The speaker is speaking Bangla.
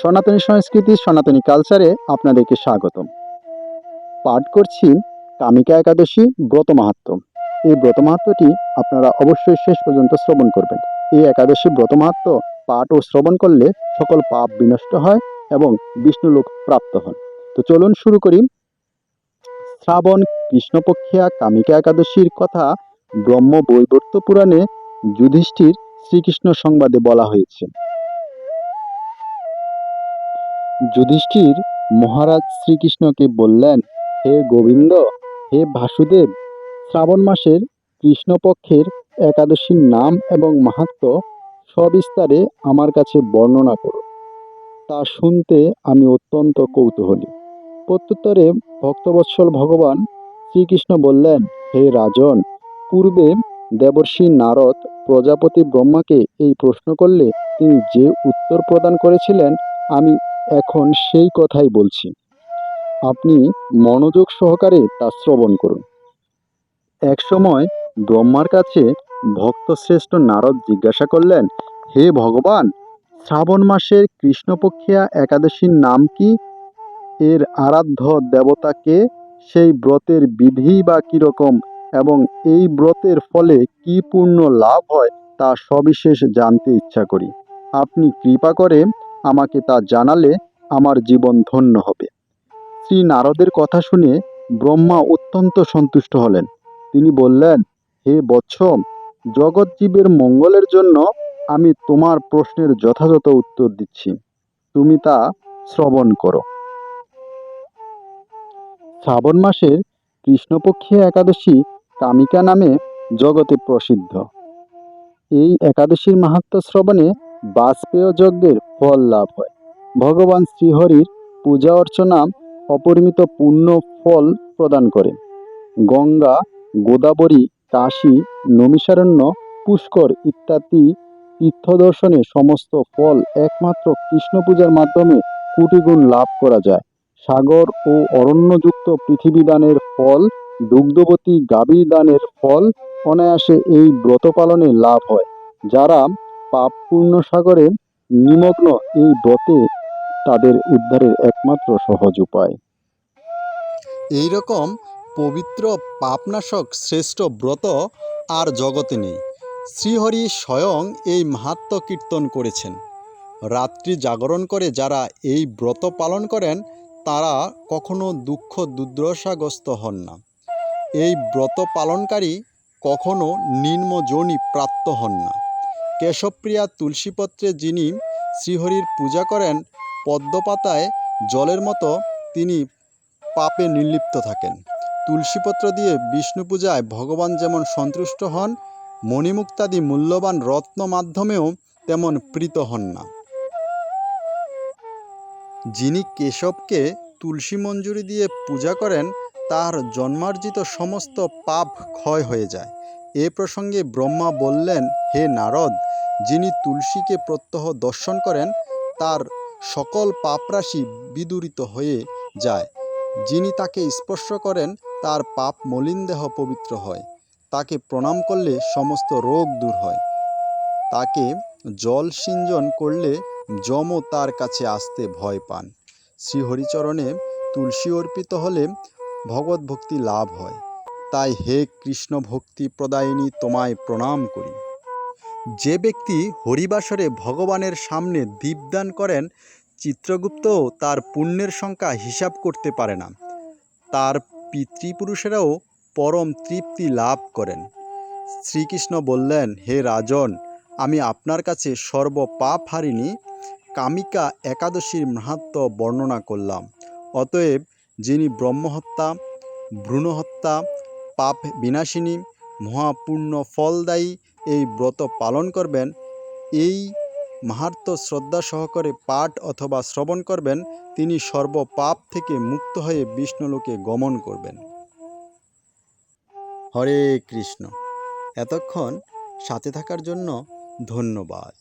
সনাতনী সংস্কৃতি, সনাতনী কালচারে আপনাদেরকে স্বাগতম। পাঠ করছি কামিকা একাদশী ব্রত মাহাত্ম্য। এই ব্রত মাহাত্ম্যটি আপনারা অবশ্যই শেষ পর্যন্ত শ্রবণ করবেন। এই একাদশী ব্রত মাহাত্ম্য পাঠ ও শ্রবণ করলে সকল পাপ বিনষ্ট হয় এবং বিষ্ণুলোক প্রাপ্ত হন। তো চলুন শুরু করি। শ্রাবণ কৃষ্ণপক্ষিয়া কামিকা একাদশীর কথা ব্রহ্ম বৈবর্ত পুরাণে যুধিষ্ঠির শ্রীকৃষ্ণ সংবাদে বলা হয়েছে। যুধিষ্ঠির মহারাজ শ্রীকৃষ্ণকে বললেন, হে গোবিন্দ, হে বাসুদেব, শ্রাবণ মাসের কৃষ্ণপক্ষের একাদশীর নাম এবং মাহাত্ম্য সবিস্তারে আমার কাছে বর্ণনা করো। তা শুনতে আমি অত্যন্ত কৌতূহলী। প্রত্যুত্তরে ভক্তবৎসল ভগবান শ্রীকৃষ্ণ বললেন, হে রাজন, পূর্বে দেবর্ষি নারদ প্রজাপতি ব্রহ্মাকে এই প্রশ্ন করলে তিনি যে উত্তর প্রদান করেছিলেন, আমি এখন সেই কথাই বলছি। আপনি মনোযোগ সহকারে তা শ্রবণ করুন। এক সময় ব্রহ্মার কাছে ভক্তশ্রেষ্ঠ নারদ জিজ্ঞাসা করলেন, হে ভগবান, শ্রাবণ মাসের কৃষ্ণপক্ষিয়া একাদশীর নাম কি? এর আরাধ্য দেবতা কে? সেই ব্রতের বিধি বা কিরকম এবং এই ব্রতের ফলে কি পূর্ণ লাভ হয় তা সবিশেষ জানতে ইচ্ছা করি। আপনি কৃপা করে আমাকে তা জানালে আমার জীবন ধন্য হবে। শ্রী নারদের কথা শুনে ব্রহ্মা অত্যন্ত সন্তুষ্ট হলেন। তিনি বললেন, হে বৎস, জগৎজীবের মঙ্গলের জন্য আমি তোমার প্রশ্নের যথাযথ উত্তর দিচ্ছি। তুমি তা শ্রবণ করো। শ্রাবণ মাসের কৃষ্ণপক্ষিয়া একাদশী কামিকা নামে জগতে প্রসিদ্ধ। এই একাদশীর মাহাত্ম্য শ্রবণে বাজপেয় যজ্ঞের ফল লাভ হয়। ভগবান শ্রীহরির পূজা অর্চনা অপরিমিত পুণ্য ফল প্রদান করে। গঙ্গা, গোদাবরী, কাশী, নৈমিষারণ্য, পুষ্কর ইত্যাদি তীর্থদর্শনে সমস্ত ফল একমাত্র কৃষ্ণ পূজার মাধ্যমে কোটিগুণ লাভ করা যায়। সাগর ও অরণ্যযুক্ত পৃথিবী দানের ফল, দুগ্ধবতী গাভী দানের ফল অনায়াসে এই ব্রত পালনে লাভ হয়। যারা পাপ পূর্ণ সাগরে নিমগ্ন, এই ব্রতে তাদের উদ্ধারের একমাত্র সহজ উপায়। এই রকম পবিত্র পাপনাশক শ্রেষ্ঠ ব্রত আর জগতে নেই। শ্রীহরি স্বয়ং এই মাহাত্ম্য কীর্তন করেছেন। রাত্রি জাগরণ করে যারা এই ব্রত পালন করেন তারা কখনো দুঃখ দুর্দশাগ্রস্ত হন না। এই ব্রত পালনকারী কখনো নিম্ন যোনি প্রাপ্ত হন না। কেশবপ্রিয়া তুলসীপত্রে যিনি শ্রীহরির পূজা করেন, পদ্মপাতায় জলের মতো তিনি পাপে নির্লিপ্ত থাকেন। তুলসীপত্র দিয়ে বিষ্ণু পূজায় ভগবান যেমন সন্তুষ্ট হন, মণিমুক্তাদি মূল্যবান রত্ন মাধ্যমেও তেমন প্রীত হন না। যিনি কেশবকে তুলসী মঞ্জুরি দিয়ে পূজা করেন তার জন্মার্জিত সমস্ত পাপ ক্ষয় হয়ে যায়। এ প্রসঙ্গে ব্রহ্মা বললেন, হে নারদ, যিনি তুলসীকে প্রত্যহ দর্শন করেন তার সকল পাপরাশি বিদূরিত হয়ে যায়। যিনি তাকে স্পর্শ করেন তার পাপ মলিন দেহ পবিত্র হয়। তাকে প্রণাম করলে সমস্ত রোগ দূর হয়। তাকে জল সিঞ্চন করলে যমও তার কাছে আসতে ভয় পান। শ্রীহরিচরণে তুলসী অর্পিত হলে ভগবত ভক্তি লাভ হয়। তাই হে কৃষ্ণ ভক্তি প্রদায়িনী, তোমায় প্রণাম করি। যে ব্যক্তি হরিবাসরে ভগবানের সামনে দীপদান করেন, চিত্রগুপ্তও তার পুণ্যের সংখ্যা হিসাব করতে পারে না। তার পিতৃপুরুষেরাও পরম তৃপ্তি লাভ করেন। শ্রীকৃষ্ণ বললেন, হে রাজন, আমি আপনার কাছে সর্বপাপ হারিণী কামিকা একাদশীর মাহাত্ম্য বর্ণনা করলাম। অতএব যিনি ব্রহ্মহত্যা, ভ্রূণহত্যা, পাপ বিনাশিনী, মহাপূর্ণ ফলদায়ী এই ব্রত পালন করবেন, এই মাহাত্ম্য শ্রদ্ধা সহকারে পাঠ অথবা শ্রবণ করবেন, তিনি সর্বপাপ থেকে মুক্ত হয়ে বিষ্ণুলোকে গমন করবেন। হরে কৃষ্ণ। এতক্ষণ সাথে থাকার জন্য ধন্যবাদ।